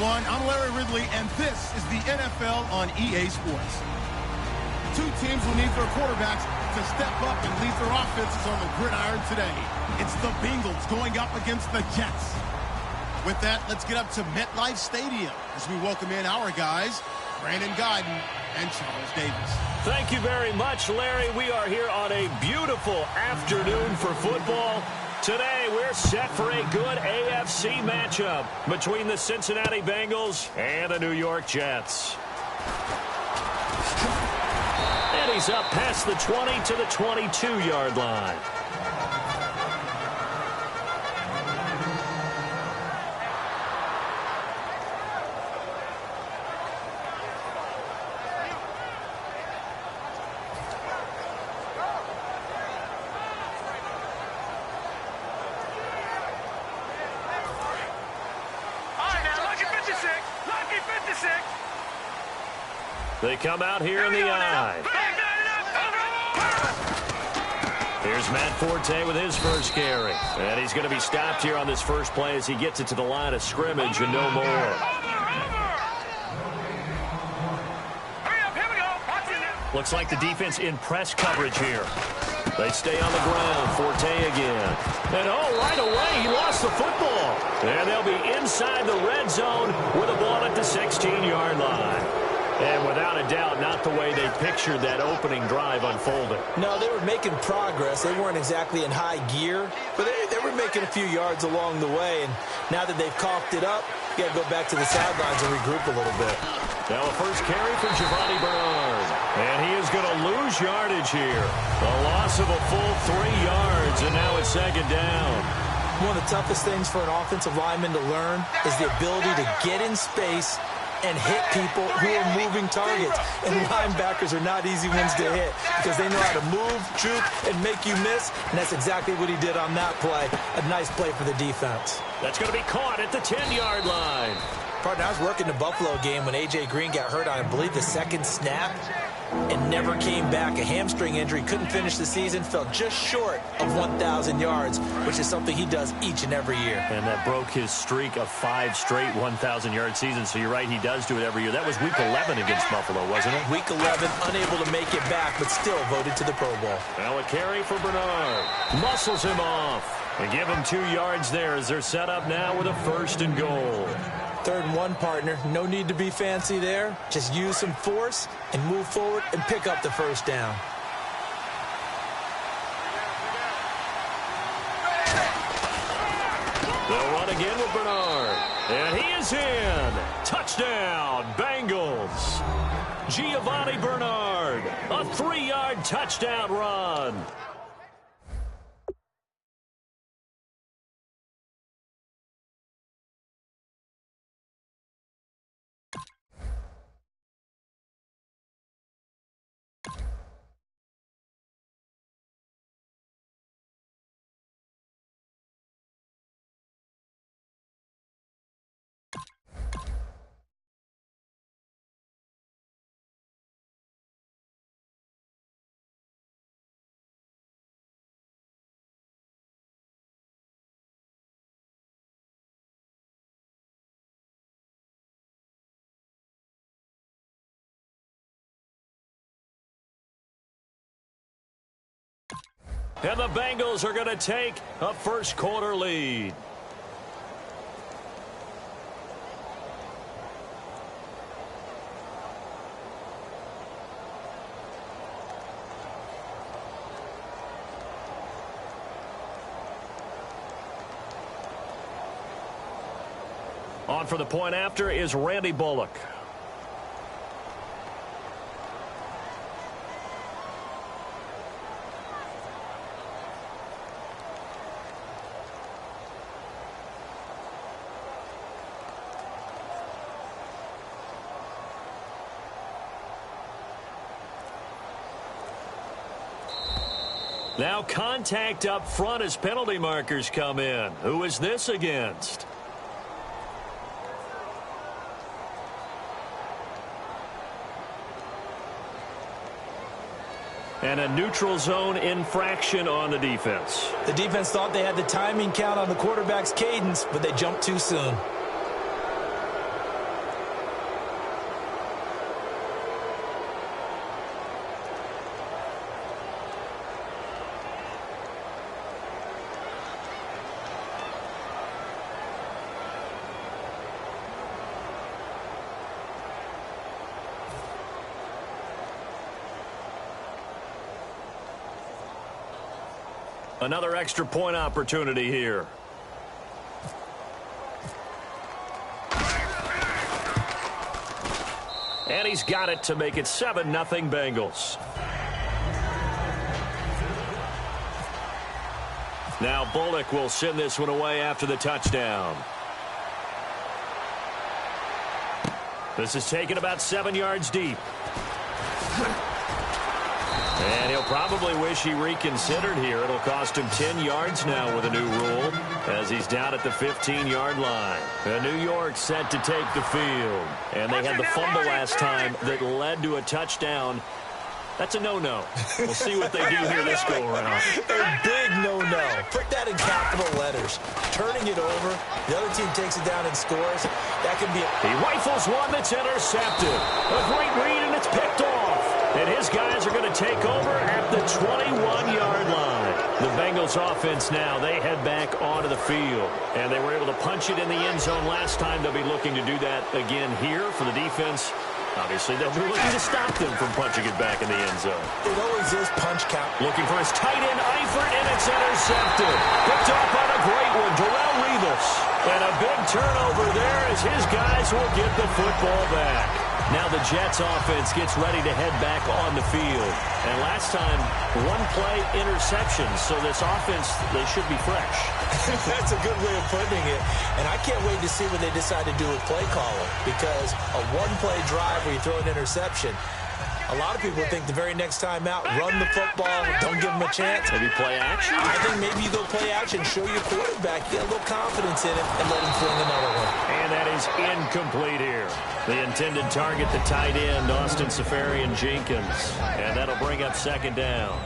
everyone. I'm Larry Ridley, and this is the NFL on EA Sports. Two teams will need their quarterbacks to step up and lead their offenses on the gridiron today. It's the Bengals going up against the Jets. With that, let's get up to MetLife Stadium as we welcome in our guys, Brandon Guyton and Charles Davis. Thank you very much, Larry. We are here on a beautiful afternoon for football. Today, we're set for a good AFC matchup between the Cincinnati Bengals and the New York Jets. And he's up past the 20 to the 22-yard line. They come out here in the eye. Here's Matt Forte with his first carry. And he's going to be stopped here on this first play as he gets it to the line of scrimmage and no more. Looks like the defense in press coverage here. They stay on the ground. Forte again. And right away, he lost the football. And they'll be inside the red zone with a ball at the 16-yard line. And without a doubt, not the way they pictured that opening drive unfolding. No, they were making progress. They weren't exactly in high gear, but they were making a few yards along the way. And now that they've coughed it up, you got to go back to the sidelines and regroup a little bit. Now a first carry for Giovanni Bernard. And he is going to lose yardage here. A loss of a full 3 yards, and now it's second down. One of the toughest things for an offensive lineman to learn is the ability to get in space and hit people who are moving targets. And linebackers are not easy ones to hit because they know how to move, juke, and make you miss. And that's exactly what he did on that play. A nice play for the defense. That's going to be caught at the 10-yard line. Partner, I was working the Buffalo game when A.J. Green got hurt on, I believe, the second snap and never came back. A hamstring injury, couldn't finish the season, fell just short of 1,000 yards, which is something he does each and every year. And that broke his streak of 5 straight 1,000-yard seasons. So you're right, he does do it every year. That was Week 11 against Buffalo, wasn't it? Week 11, unable to make it back, but still voted to the Pro Bowl. Now a carry for Bernard. Muscles him off. And give him 2 yards there as they're set up now with a 1st and goal. 3rd and 1, partner. No need to be fancy there. Just use some force and move forward and pick up the 1st down. They'll run again with Bernard. And he is in. Touchdown, Bengals. Giovanni Bernard. A 3-yard touchdown run. And the Bengals are going to take a first-quarter lead. On for the point after is Randy Bullock. Now contact up front as penalty markers come in. Who is this against? And a neutral zone infraction on the defense. The defense thought they had the timing count on the quarterback's cadence, but they jumped too soon. Another extra point opportunity here. And he's got it to make it 7-0 Bengals. Now Bullock will send this one away after the touchdown. This is taken about 7 yards deep. And he'll probably wish he reconsidered here. It'll cost him 10 yards now with a new rule as he's down at the 15-yard line. And New York set to take the field. And they had the fumble last time that led to a touchdown. That's a no-no. We'll see what they do here this go-around. A big no-no. Put that in capital letters. Turning it over, the other team takes it down and scores. That can be He rifles one that's intercepted. A great read, and it's picked off. And his guys are going to take over at the 21-yard line. The Bengals offense now, they head back onto the field. And they were able to punch it in the end zone last time. They'll be looking to do that again here for the defense. Obviously, they'll be looking to stop them from punching it back in the end zone. It always is punch count. Looking for his tight end, Eifert, and it's intercepted. Picked off on a great one, Darrelle Revis. And a big turnover there as his guys will get the football back. Now the Jets offense gets ready to head back on the field. And last time, one-play interceptions. So this offense, they should be fresh. That's a good way of putting it. And I can't wait to see what they decide to do with play calling. Because a one-play drive where you throw an interception, a lot of people think the very next time out, run the football, don't give them a chance. Maybe play action? I think maybe you go play action, show your quarterback, get a little confidence in it, and let him fling another one. And that is incomplete here. The intended target, the tight end, Austin Seferian-Jenkins. And that'll bring up second down.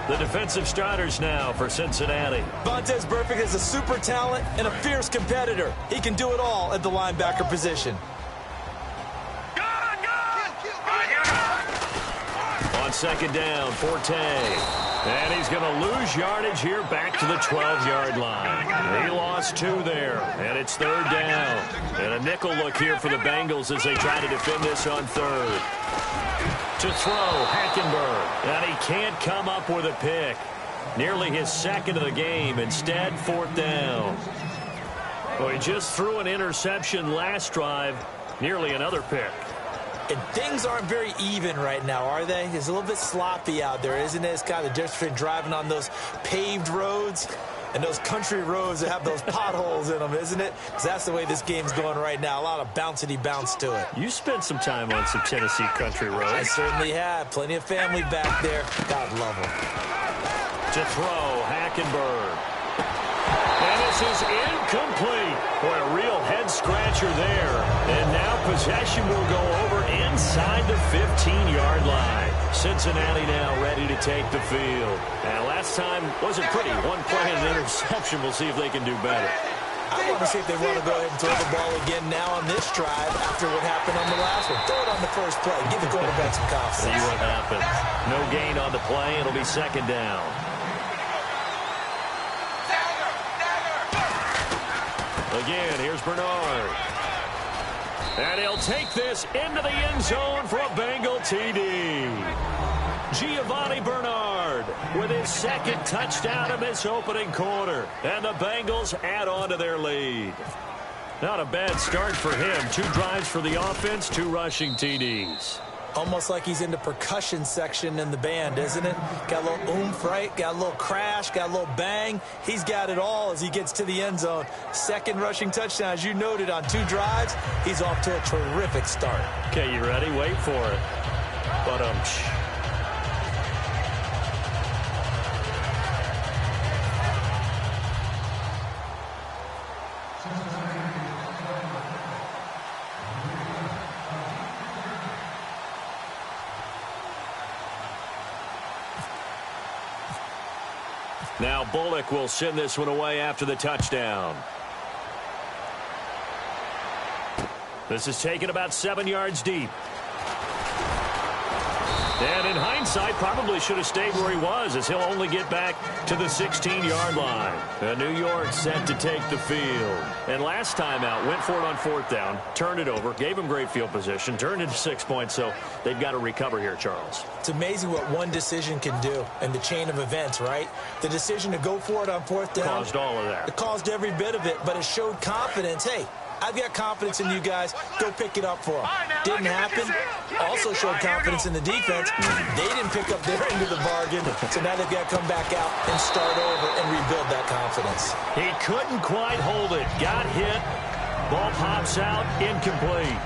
The defensive starters now for Cincinnati. Vontaze Burfict is a super talent and a fierce competitor. He can do it all at the linebacker position. On second down, Forte. And he's going to lose yardage here back to the 12-yard line. He lost 2 there, and it's third down. And a nickel look here for the Bengals as they try to defend this on third. To throw, Hackenberg. And he can't come up with a pick. Nearly his second of the game. Instead, fourth down. Well, he just threw an interception last drive. Nearly another pick. And things aren't very even right now, are they? It's a little bit sloppy out there, isn't it? It's kind of the difference between driving on those paved roads and those country roads that have those potholes in them, isn't it? Because that's the way this game's going right now. A lot of bouncy bounce to it. You spent some time on some Tennessee country roads. I certainly have. Plenty of family back there. God love them. To throw, Hackenberg. And this is incomplete. Boy, a real head-scratcher there. And now possession will go over inside the 15-yard line. Cincinnati now ready to take the field. And last time wasn't pretty. One play and an interception. We'll see if they can do better. I want to see if they want to go ahead and throw the ball again now on this drive after what happened on the last one. Throw it on the first play. Give the quarterback some confidence. See what happens. No gain on the play. It'll be second down. Again, here's Bernard. And he'll take this into the end zone for a Bengal TD. Giovanni Bernard with his second touchdown in this opening quarter. And the Bengals add on to their lead. Not a bad start for him. 2 drives for the offense, 2 rushing TDs. Almost like he's in the percussion section in the band, isn't it? Got a little oomph, right? Got a little crash, got a little bang. He's got it all as he gets to the end zone. Second rushing touchdown, as you noted, on 2 drives. He's off to a terrific start. Okay, you ready? Wait for it. But now Bullock will send this one away after the touchdown. This is taken about 7 yards deep. And in hindsight, hindsight, probably should have stayed where he was, as he'll only get back to the 16-yard line. New York set to take the field. And last time out, went for it on 4th down, turned it over, gave him great field position, turned into 6 points, so they've got to recover here, Charles. It's amazing what one decision can do in the chain of events, right? The decision to go for it on 4th down. Caused all of that. It caused every bit of it, but it showed confidence. Hey, I've got confidence in you guys. Go pick it up for them. Didn't happen. Also showed confidence in the defense. They didn't pick up their end of the bargain, so now they've got to come back out and start over and rebuild that confidence. He couldn't quite hold it. Got hit. Ball pops out. Incomplete.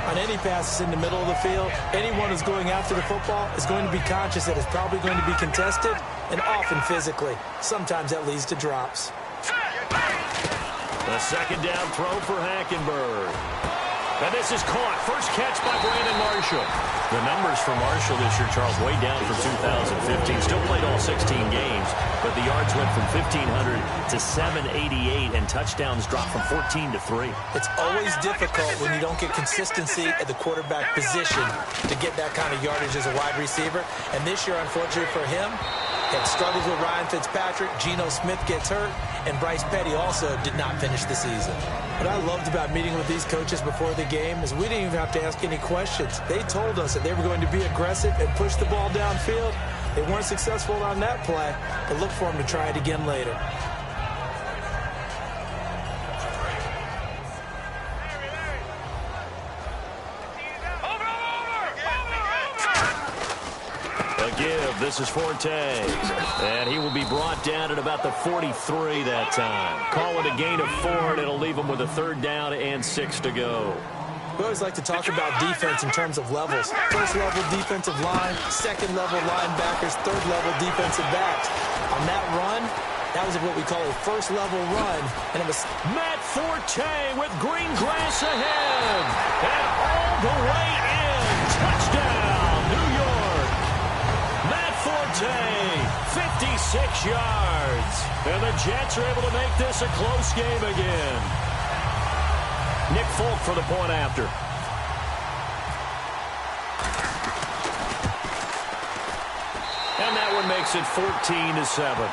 On any passes in the middle of the field, anyone who's going after the football is going to be conscious that it's probably going to be contested, and often physically. Sometimes that leads to drops. The second down throw for Hackenberg. And this is caught. First catch by Brandon Marshall. The numbers for Marshall this year, Charles, way down from 2015. Still played all 16 games, but the yards went from 1,500 to 788, and touchdowns dropped from 14 to 3. It's always difficult when you don't get consistency at the quarterback position to get that kind of yardage as a wide receiver. And this year, unfortunately for him, had struggles with Ryan Fitzpatrick. Geno Smith gets hurt, and Bryce Petty also did not finish the season. What I loved about meeting with these coaches before the game is we didn't even have to ask any questions. They told us that they were going to be aggressive and push the ball downfield. They weren't successful on that play, but look for them to try it again later. This is Forte, and he will be brought down at about the 43 that time. Call it a gain of 4, and it'll leave him with a 3rd down and 6 to go. We always like to talk about defense in terms of levels. 1st level defensive line, 2nd level linebackers, 3rd level defensive backs. On that run, that was what we call a 1st level run, and it was Matt Forte with green grass ahead, and all the way in. Touchdown, New York. Matt Forte, 56 yards, and the Jets are able to make this a close game again. Nick Folk for the point after. And that one makes it 14-7.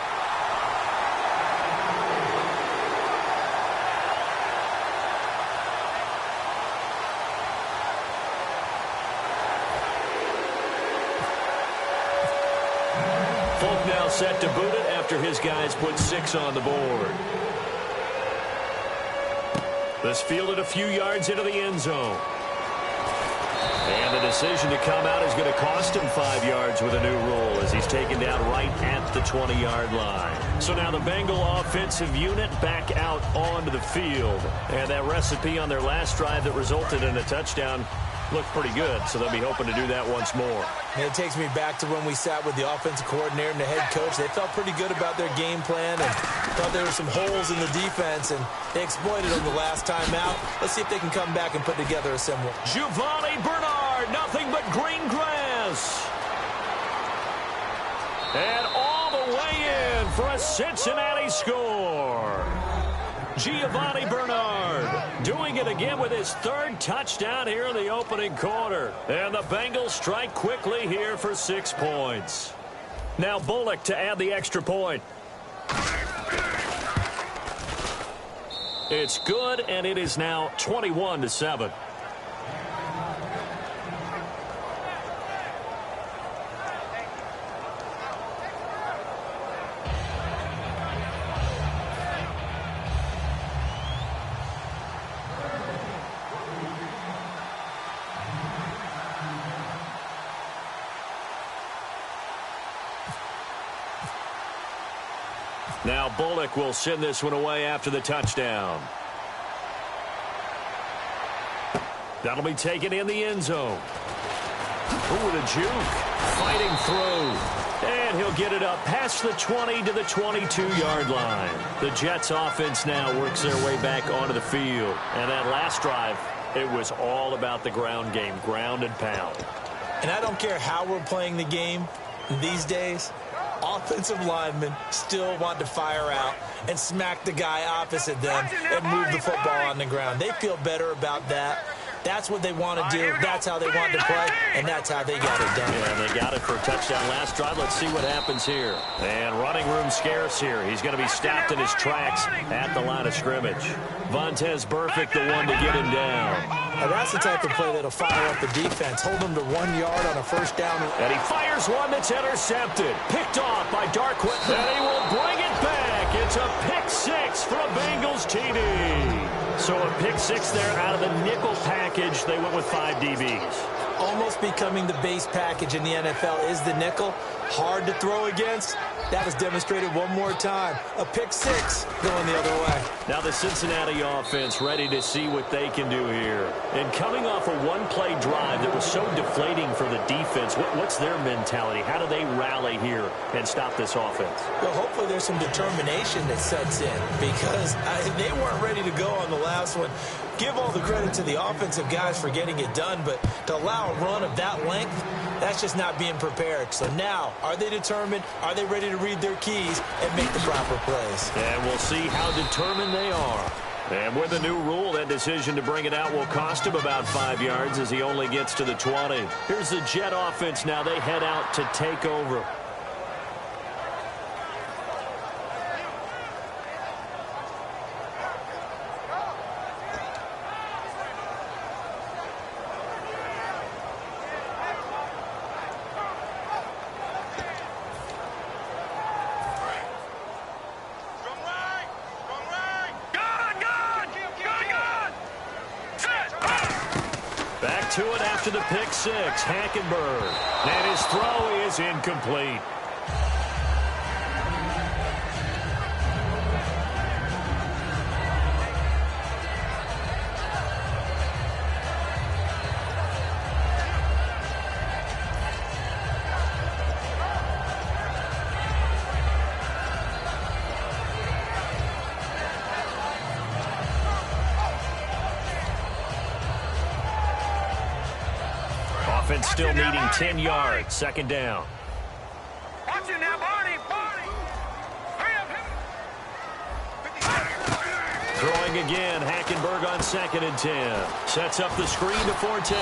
Folk now set to boot it after his guys put 6 on the board. This fielded a few yards into the end zone. And the decision to come out is going to cost him 5 yards with a new rule as he's taken down right at the 20-yard line. So now the Bengal offensive unit back out onto the field. And that recipe on their last drive that resulted in a touchdown looked pretty good, so they'll be hoping to do that once more. And it takes me back to when we sat with the offensive coordinator and the head coach. They felt pretty good about their game plan and thought there were some holes in the defense, and they exploited them the last time out. Let's see if they can come back and put together a similar. Giovanni Bernard, nothing but green grass. And all the way in for a Cincinnati score. Giovanni Bernard doing it again with his 3rd touchdown here in the opening quarter. And the Bengals strike quickly here for 6 points. Now Bullock to add the extra point. It's good, and it is now 21-7. Now Bullock will send this one away after the touchdown. That'll be taken in the end zone. Ooh, the juke. Fighting through. And he'll get it up past the 20 to the 22-yard line. The Jets offense now works their way back onto the field. And that last drive, it was all about the ground game, ground and pound. And I don't care how we're playing the game these days, offensive linemen still want to fire out and smack the guy opposite them and move the football on the ground. They feel better about that That's what they want to do. That's how they want to play, and that's how they got it done. Yeah, they got it for a touchdown last drive. Let's see what happens here. And running room scarce here. He's going to be stopped in his tracks at the line of scrimmage. Vontaze Burfict, the one to get him down. Now that's the type of play that'll fire up the defense. Hold them to 1 yard on a first down. And he fires one that's intercepted. Picked off by Darkwood. And he will bring it back. It's a pick six for a Bengals TD. So a pick six there out of the nickel package. They went with 5 DBs. Almost becoming the base package in the NFL is the nickel. Hard to throw against. That was demonstrated one more time. A pick six going the other way. Now the Cincinnati offense ready to see what they can do here. And coming off a one-play drive that was so deflating for the defense, what's their mentality? How do they rally here and stop this offense? Well, hopefully there's some determination that sets in because they weren't ready to go on the last one. Give all the credit to the offensive guys for getting it done, but to allow a run of that length, that's just not being prepared. So now, are they determined? Are they ready to read their keys and make the proper plays? And we'll see how determined they are. And with the new rule, that decision to bring it out will cost him about 5 yards as he only gets to the 20. Here's the Jet offense now. They head out to take over. Back to it after the pick six, Hackenberg. And his throw is incomplete. Offense still needing 10 yards. Second down. Watch it now, Barney. Throwing again. Hackenberg on 2nd and 10. Sets up the screen to Forte.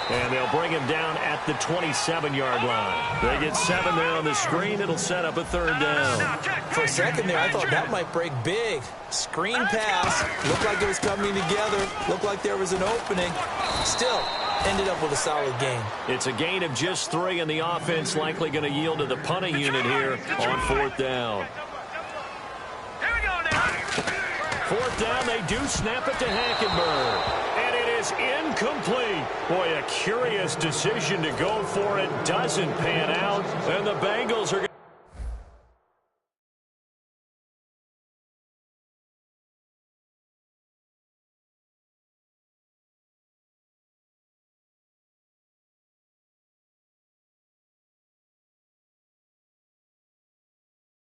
And they'll bring him down at the 27-yard line. They get 7 there on the screen. It'll set up a 3rd down. For a second there, I thought that might break big. Screen pass. Looked like it was coming together. Looked like there was an opening. Still ended up with a solid gain. It's a gain of just 3, and the offense likely going to yield to the punting unit here on 4th down. Here we go now. 4th down, they do snap it to Hackenberg. And it is incomplete. Boy, a curious decision to go for it. Doesn't pan out. And the Bengals are going